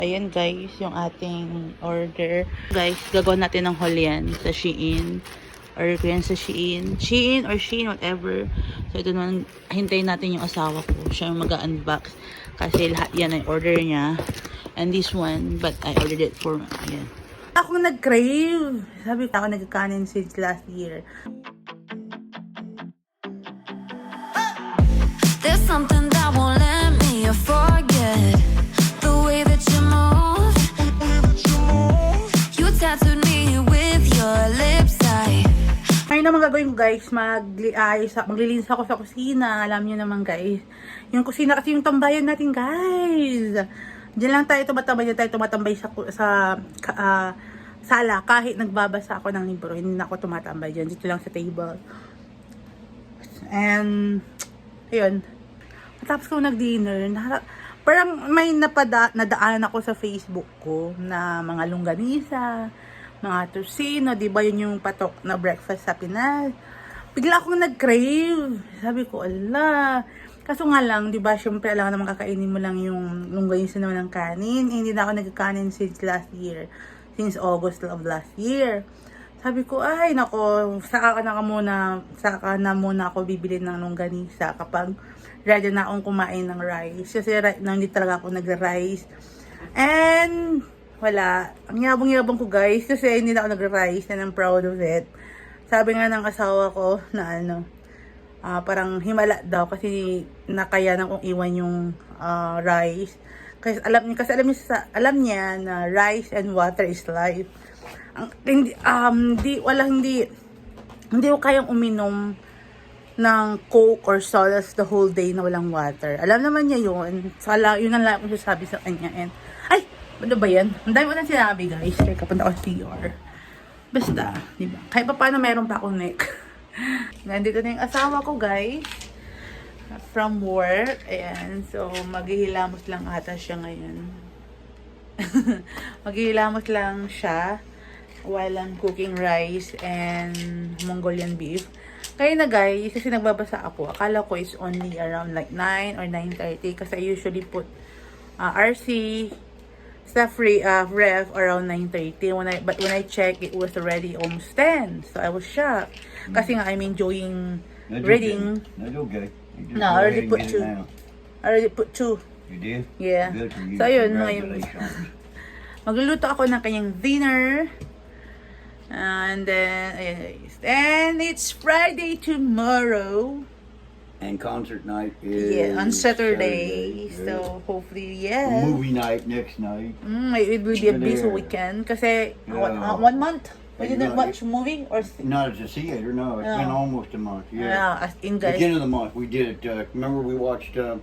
Ayan guys, yung ating order. Guys, gagawin natin ng haul yan sa Shein. Order ko yan sa Shein. Shein or Shein, whatever. So ito naman, hintayin natin yung asawa ko. Siya yung mag-unbox. Kasi lahat yan ay order niya. And this one, but I ordered it for, ayan. Ako nag-crave. Sabi ko, ako nag-kanin since last year. There's something that won't let me forget. The way that you move. You tattooed me with your lips. Ngayon naman gagawin ko guys, maglilinis ako sa kusina. Alam niyo naman guys, yung kusina kasi yung tambayan natin guys. Diyan lang tayo tumatambay sa sala. Kahit nagbabasa ako ng libro, hindi na ako tumatambay dyan. Dito lang sa table. And ayun, matapos ko nag-dinner, parang may nadaan ako sa Facebook ko na mga longganisa, mga tocino, di ba yun yung patok na breakfast sa Pinas. Bigla akong nag-crave. Sabi ko, ala. Kaso nga lang, di ba, syempre alam naman kakainin mo lang yung longganisa naman ng kanin. Hindi na ako nagkakanin since last year. Since August of last year. Sabi ko, ay nako, saka na muna ako bibili ng longganisa kapag ready na akong kumain ng rice. Kasi right now, hindi talaga ako nag-rice. And wala. Ang yabang-yabang ko guys, kasi hindi na ako nag-rice and I'm proud of it. Sabi nga ng asawa ko na parang himala daw kasi nakaya na kong iwan yung rice. Kasi alam niya na rice and water is life. Hindi ko kayang uminom ng Coke or sodas the whole day na walang water. Alam naman niya yun. Yun ang lang ko sabi sa kanya. And, ay, ano ba yan? Ang dami ko nang sinabi guys. Kaya kapunta ako sa CR. Basta, diba? Kahit pa paano meron pa akong neck. Nandito na yung asawa ko guys. From work. Ayan. So, maghihilamos lang ata siya ngayon. Maghihilamos lang siya while I'm cooking rice and Mongolian beef. Kaya na guys, kasi nagbabasa ako. Akala ko is only around like 9 or 9:30 kasi I usually put RC sa ref around 9:30. But when I check, it was already almost 10. So I was shocked. Kasi nga I'm enjoying reading. That's okay. No, I already put 2. I already put 2. You did? Yeah. Good for you. So ayun, ngayon. Congratulations. Magluluto ako ng kanyang dinner. And then, ayan guys. And it's Friday tomorrow. And concert night is On Saturday. So, hopefully, yeah. Movie night next night. It will be a busy weekend. Kasi, 1 month. We didn't watch movie? Or Not at the theater, no. It's been almost a month. Yeah. as in guys. Beginning of the month, we did it. Remember we watched the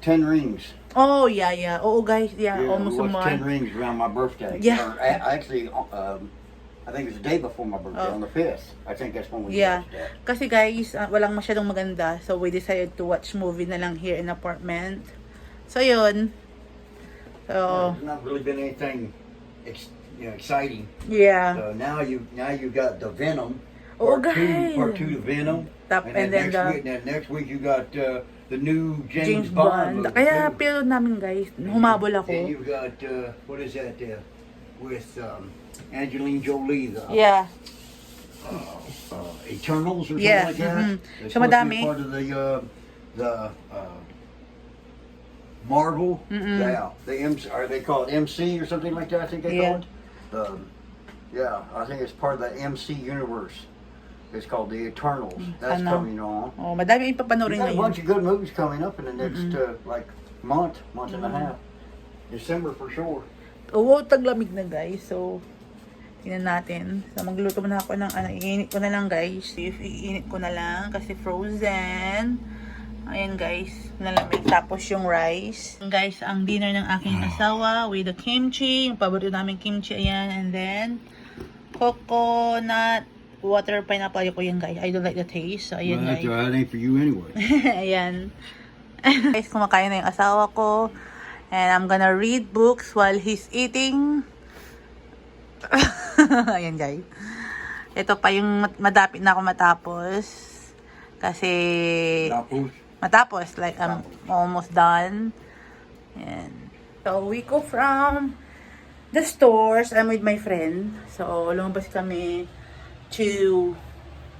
10 Rings. Oh, yeah. Oh, guys, yeah. Almost a we watched month. 10 Rings around my birthday. Yeah. Or, actually, I think it was the day before my birthday, on the 5th. I think that's when we watched that. Kasi guys, walang masyadong maganda. So, we decided to watch movie na lang here in apartment. So, yun. So, There's not really been anything exciting. yeah. So now you got the Venom. Oh, Part guys. Part 2 to Venom. And then next week you got the new James Bond. movie, Kaya too. pero namin guys, humabol ako. Then you got what is that with Angelina Jolie? Yeah. Eternals or something Yeah, like that. mhm. It's So, supposed to be madami. part of the Marvel. Yeah, they call it MC or something like that. I think they call it. Yeah, I think it's part of the MC universe. It's called the Eternals. That's coming on. Oh, madami yung You papanoorin got a ngayon. bunch of good movies coming up in the next like month and a half. December for sure. Oo, taglamig na guys. So, tingnan natin. So, magluto muna ako ng iinit ko na lang guys. Iinit ko na lang kasi frozen. Ayan guys, nalamig. Tapos yung rice. Guys, ang dinner ng aking asawa with the kimchi. Yung paborito namin kimchi. Ayan. And then, coconut water pineapple ko yan guys. I don't like the taste. So, ayan guys. That ain't for you anyway. Ayan. Guys, kumakain na yung asawa ko. And I'm gonna read books while he's eating. Ayan guys. Ito pa yung madapit na ako matapos. Kasi matapos, like I'm almost done. So, we go from the stores. I'm with my friend. So, lumabas kami to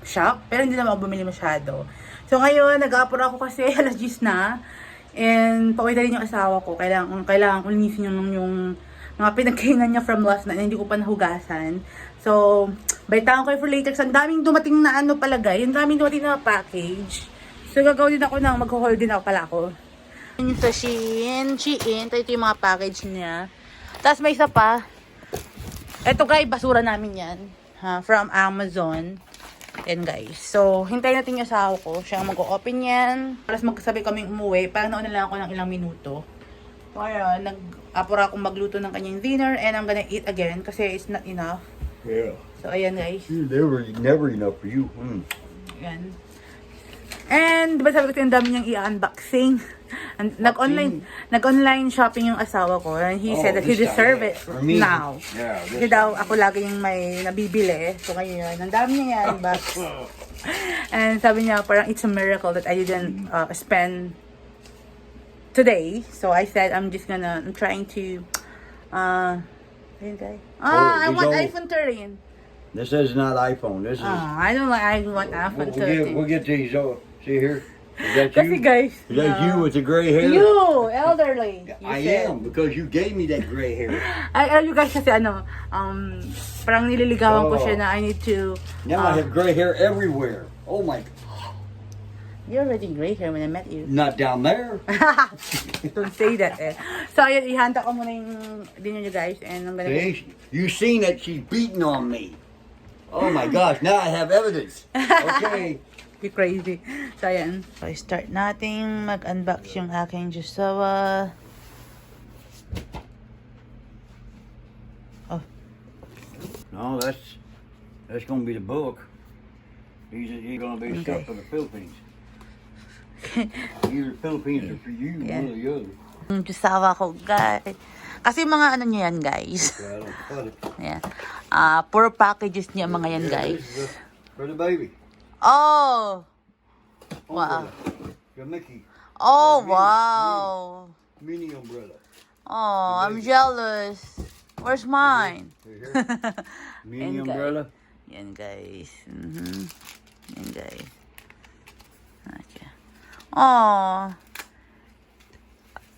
shop. Pero hindi naman ako bumili masyado. So, ngayon, nag-aapura ako kasi alas 10 na. And, pauwi na rin yung asawa ko. Kailangan ko linisin yung mga pinagkainan niya from last night na hindi ko pa nahugasan. So, balitaan ko for later. Ang daming dumating na ano palagay. Yung daming dumating na package. So, gagawin din ako mag-haul din ako pala ako. Yung sa Shein. Ito yung mga package niya. Tapos may isa pa. Ito guys, basura namin yan. From Amazon. Yan guys. So, hintayin natin yung asawa ko. Siya ang mag-open yan. Tapos magkasabay kaming umuwi. Parang nauna lang ako ng ilang minuto. So, ayun. Nag-apura akong magluto ng kanyang dinner. And I'm gonna eat again. Kasi it's not enough. Yeah. So, ayan guys. Never enough for you. Ayan. And, diba sabi ko yung dami niyang i-unboxing? Nag-online shopping yung asawa ko. And he said that he deserve it now. Yeah, Kasi daw ako lagi yung may nabibili. So ngayon, ang dami niya yan. And sabi niya parang it's a miracle that I didn't spend today. So I said I'm trying to ayun guys. I want iPhone 13. This is not iPhone. This is. I want iPhone 13. We'll get these. See here. Is that Kasi you? guys. Is that you with the gray hair? You, elderly. I said. am, because you gave me that gray hair. You guys kasi parang nililigawan ko siya na I need to. Now I have gray hair everywhere. Oh my. You're already gray hair when I met you. Not down there. Don't say that eh. So ayun, ihanda ko muna yung dinner nyo guys. And I'm gonna See, you seen that she's beating on me. Oh my gosh, now I have evidence. Okay. You're crazy. So ayan. So start natin mag-unbox yung aking Asawa. Oh. No, that's gonna be the book. He's gonna be stuff for the Philippines. Either the Philippines or for you, Yeah. one or the other. Yung Asawa ko guys. Kasi mga ano nyo yan guys. Well, I don't cut it. Yeah. Puro packages niya mga yan guys. This is for the baby. Oh! Wow. The Mickey. Oh, Mini. wow. Mini umbrella. Oh, I'm jealous. Where's mine? Right here. Mini And umbrella. Yan guys. Yan guys. Okay. Oh.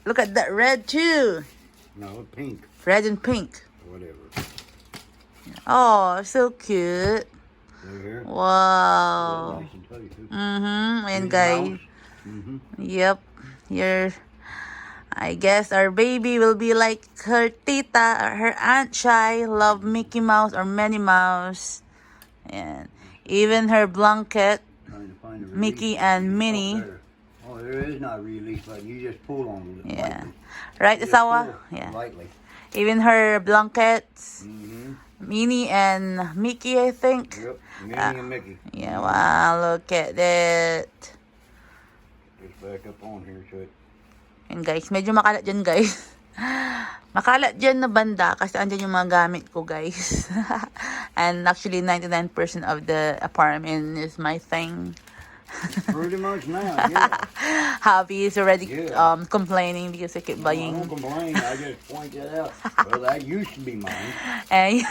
Look at that red too. No, pink. Red and pink. Whatever. Oh, so cute. Right here. Wow. Nice and tight, too. Ayan Minnie guys. Mouse. Yep. I guess our baby will be like her tita or her aunt Shai. Love Mickey Mouse or Minnie Mouse. And even her blanket, Trying to find a Mickey release. and Minnie. Oh, there is not a release button. You just pull on it. Yeah. Lightly. Right, Just Asawa? pull Yeah. Lightly. Even her blankets, Mm-hmm. Minnie and Mickey, I think. Yep. Minnie and Mickey. Yeah, wow, look at that. Just back up on here to it. And guys, medyo makalat dyan guys. Makalat dyan na banda kasi andyan yung mga gamit ko guys. And actually 99% of the apartment is my thing. Pretty much now, yeah. Hobby is already Yeah. complaining because I keep I buying. don't complain. I just point that out. Well, that used to be mine. And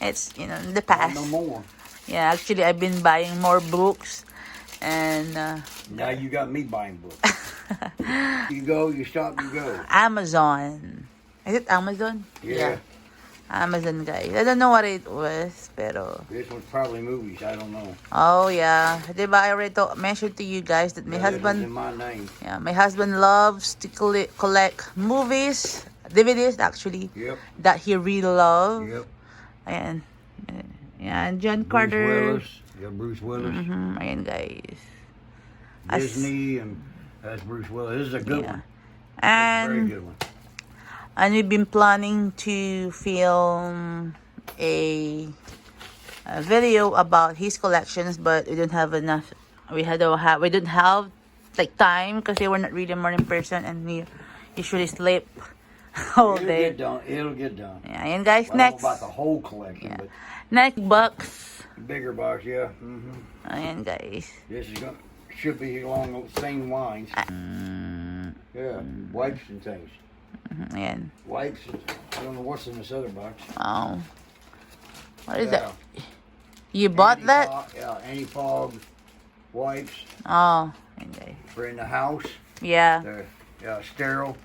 it's, in the Not past. no more. Yeah, actually I've been buying more books. And Now you got me buying books. You go, you stop, you go. Amazon. Is it Amazon? Yeah. Amazon guys. I don't know what it was, pero This was probably movies. I don't know. oh yeah, diba I already mentioned to you guys that my That was in husband, my name. my husband loves to collect movies, DVDs actually, Yep. that he really loves. Yep. Ayan. Ayan, John Bruce Carter. Willis. Yeah, Bruce Willis. Ayan guys. Disney and that's Bruce Willis. This is a good one. Very And good one. we've been planning to film a video about his collections, but we don't have enough. We don't have like time because we're not really a morning person and we usually sleep all It'll day. get done. It'll get done. Yeah, and guys, I don't know next about the whole collection, yeah. but next box. bigger box, yeah. Mm-hmm. Ayan guys. This is should be along those same lines. Yeah, wipes and things. Ayan. Wipes. I don't know what's in this other box. Oh. What is Yeah. that? You bought that? Yeah, anti-fog wipes. Oh. Okay. For in the house. Yeah. They're sterile.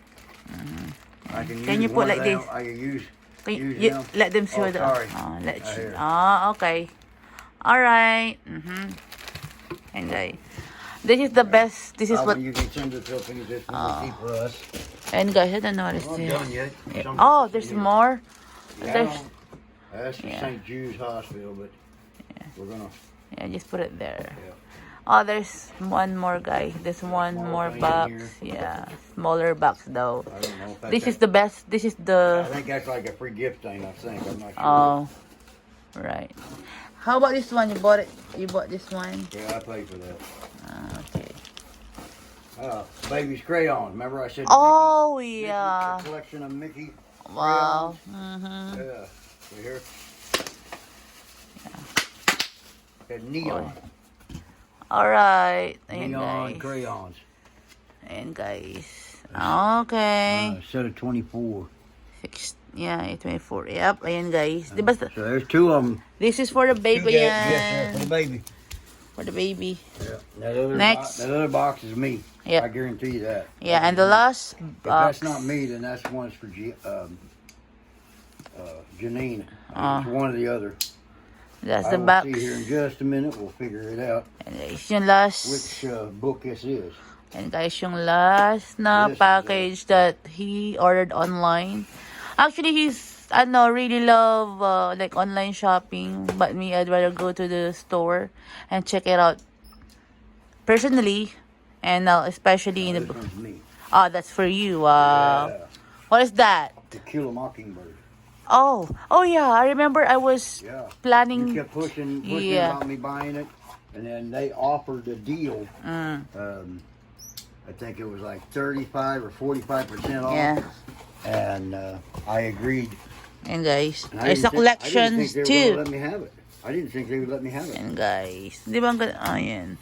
I can use you put one like of them. this? I can use You, them. let them see Oh, what the... sorry. Oh, let Right you... here. Oh, okay. Alright. And this is the best. This is what... You can send the Philippines. This one will keep for us. And guys, I don't know what I'm not this done is. yet. Yeah. Some Oh, else in there's here. more. Yeah, There's... that's the Yeah. St. Jude's Hospital, but we're gonna. Yeah, just put it there. Yeah. Oh, there's one more, guy. There's one more thing in box. here. Yeah, smaller box though. I don't know if that's This is the best. This is I the... think that's like a free gift thing. I think. I'm not sure. Oh, right. How about this one? You bought it. You bought this one. Yeah, I paid for that. Okay. Baby's crayons. Remember I said. Oh Mickey, yeah. a collection of Mickey. Wow. Crayons. Yeah. See here. Got neon. All right. Ayan, Neon guys. crayons. And guys. Okay. Set of 24. Yeah, 24. Yep. Ayan, guys. Diba, So there's two of them. this is for the baby. Yes, for the baby. For the baby. Yeah. That other Next. that other box is me. Yep. I guarantee you that. Yeah, and the last If box. that's not me, then that's one's for Janine. Ah. It's one or the other. That's I the will box. see here in just a minute. We'll figure it out And guys, yung last. which book this is. And guys, yung last na This is package that he ordered online. Actually, he's, really love like online shopping. But me, I'd rather go to the store and check it out personally. And especially in This the... one's me. Oh, that's for you. Wow. Yeah. What is that? To Kill a Mockingbird. Oh yeah. I remember I was Yeah. planning. You kept pushing Yeah. about me buying it, and then they offered a deal. Mm, I think it was like 35 or 45% off. yeah. And I agreed. And guys, And I there's didn't a think- collections I didn't think they were too. gonna let me have it. I didn't think they would let me have it. And guys, di ba ang ganda? Ayan.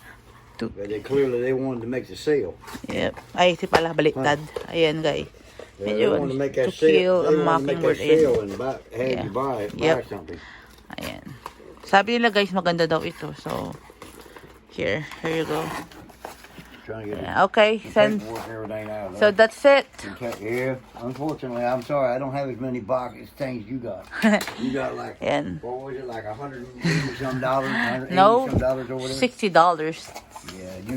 But they wanted to make the sale. Yep. Ay, si pala baliktad. Ayan, guys. They Medyo, wanted to make to that sale. kill a They wanted to make mockingbird. that sale Ayan. and buy, have Yeah. you buy Yep. something. Ayan. Sabi nila guys, maganda daw ito. So, here you go. Trying to get Yeah, okay, send. paperwork and everything out of So there. that's it. Yeah, unfortunately, I'm sorry. I don't have as many boxes things you got. You got like, Ayan. what was it, like $180 some, $180 No, some or whatever? $60. Yeah, you